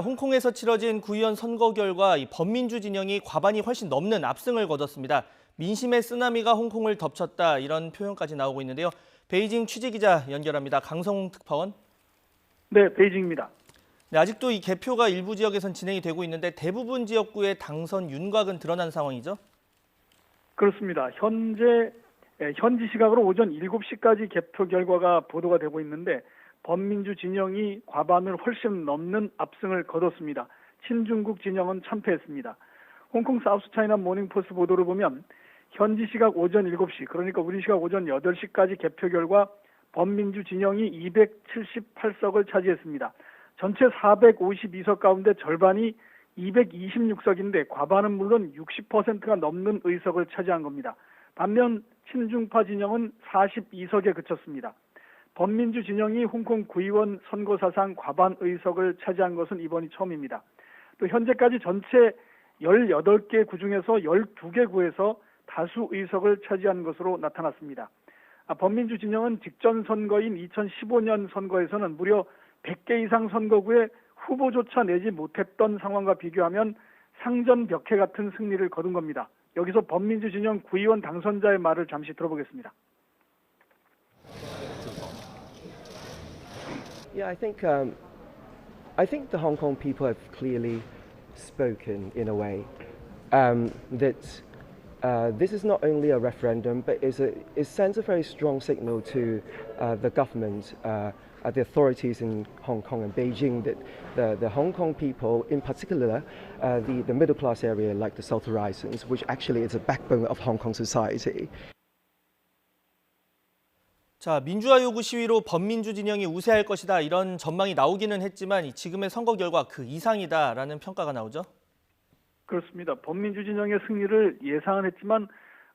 홍콩에서 치러진 구의원 선거 결과 이 범민주 진영이 과반이 훨씬 넘는 압승을 거뒀습니다. 민심의 쓰나미가 홍콩을 덮쳤다 이런 표현까지 나오고 있는데요. 베이징 취재기자 연결합니다. 강성웅 특파원. 네, 베이징입니다. 네, 아직도 이 개표가 일부 지역에선 진행이 되고 있는데 대부분 지역구의 당선 윤곽은 드러난 상황이죠? 그렇습니다. 현지 시각으로 오전 7시까지 개표 결과가 보도가 되고 있는데 범민주 진영이 과반을 훨씬 넘는 압승을 거뒀습니다. 친중국 진영은 참패했습니다. 홍콩 사우스차이나 모닝포스트 보도를 보면 현지 시각 오전 7시, 그러니까 우리 시각 오전 8시까지 개표 결과 범민주 진영이 278석을 차지했습니다. 전체 452석 가운데 절반이 226석인데 과반은 물론 60%가 넘는 의석을 차지한 겁니다. 반면 친중파 진영은 42석에 그쳤습니다. 범민주 진영이 홍콩 구의원 선거 사상 과반 의석을 차지한 것은 이번이 처음입니다. 또 현재까지 전체 18개 구 중에서 12개 구에서 다수 의석을 차지한 것으로 나타났습니다. 범민주 진영은 직전 선거인 2015년 선거에서는 무려 100개 이상 선거구에 후보조차 내지 못했던 상황과 비교하면 상전벽해 같은 승리를 거둔 겁니다. 여기서 범민주 진영 구의원 당선자의 말을 잠시 들어보겠습니다. Yeah, I think the Hong Kong people have clearly spoken in a way that this is not only a referendum, but it sends a very strong signal to the government, the authorities in Hong Kong and Beijing, that the Hong Kong people, in particular, the middle class area like the South Horizons, which actually is a backbone of Hong Kong society. 자, 민주화 요구 시위로 범민주 진영이 우세할 것이다 이런 전망이 나오기는 했지만 지금의 선거 결과 그 이상이다라는 평가가 나오죠? 그렇습니다. 범민주 진영의 승리를 예상은 했지만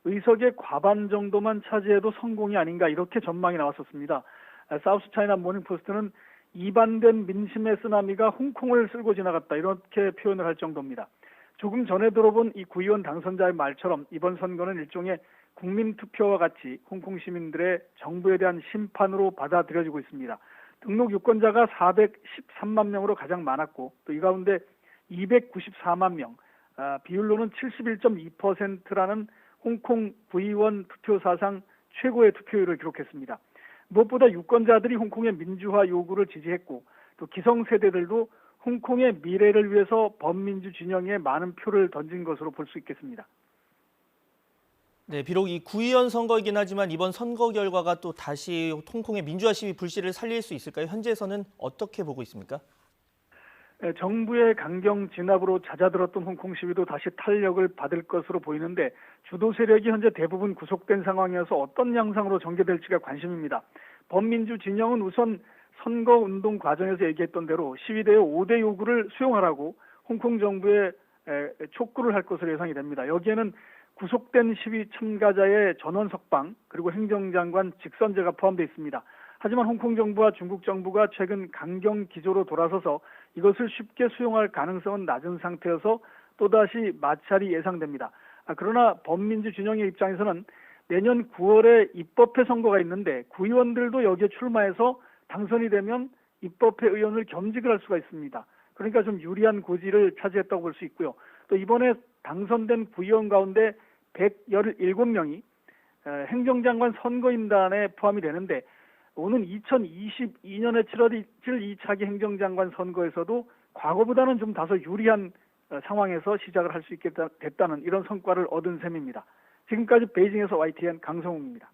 의석의 과반 정도만 차지해도 성공이 아닌가 이렇게 전망이 나왔었습니다. 사우스차이나 모닝포스트는 이반된 민심의 쓰나미가 홍콩을 쓸고 지나갔다 이렇게 표현을 할 정도입니다. 조금 전에 들어본 이 구의원 당선자의 말처럼 이번 선거는 일종의 국민투표와 같이 홍콩 시민들의 정부에 대한 심판으로 받아들여지고 있습니다. 등록 유권자가 413만 명으로 가장 많았고 또 이 가운데 294만 명, 비율로는 71.2%라는 홍콩 구의원 투표 사상 최고의 투표율을 기록했습니다. 무엇보다 유권자들이 홍콩의 민주화 요구를 지지했고 또 기성세대들도 홍콩의 미래를 위해서 범민주 진영에 많은 표를 던진 것으로 볼 수 있겠습니다. 네, 비록 이 구의원 선거이긴 하지만 이번 선거 결과가 또 다시 홍콩의 민주화 시위 불씨를 살릴 수 있을까요? 현지에서는 어떻게 보고 있습니까? 정부의 강경 진압으로 잦아들었던 홍콩 시위도 다시 탄력을 받을 것으로 보이는데 주도 세력이 현재 대부분 구속된 상황이어서 어떤 양상으로 전개될지가 관심입니다. 범민주 진영은 우선 선거운동 과정에서 얘기했던 대로 시위대의 5대 요구를 수용하라고 홍콩 정부에 촉구를 할 것으로 예상이 됩니다. 여기에는 구속된 시위 참가자의 전원 석방 그리고 행정장관 직선제가 포함되어 있습니다. 하지만 홍콩 정부와 중국 정부가 최근 강경 기조로 돌아서서 이것을 쉽게 수용할 가능성은 낮은 상태여서 또다시 마찰이 예상됩니다. 그러나 범민주 진영의 입장에서는 내년 9월에 입법회 선거가 있는데 구의원들도 여기에 출마해서 당선이 되면 입법회 의원을 겸직을 할 수가 있습니다. 그러니까 좀 유리한 고지를 차지했다고 볼 수 있고요. 또 이번에 당선된 구의원 가운데 117명이 행정장관 선거인단에 포함이 되는데 오는 2022년에 치러질 2차기 행정장관 선거에서도 과거보다는 좀 다소 유리한 상황에서 시작을 할 수 있게 됐다는 이런 성과를 얻은 셈입니다. 지금까지 베이징에서 YTN 강성웅입니다.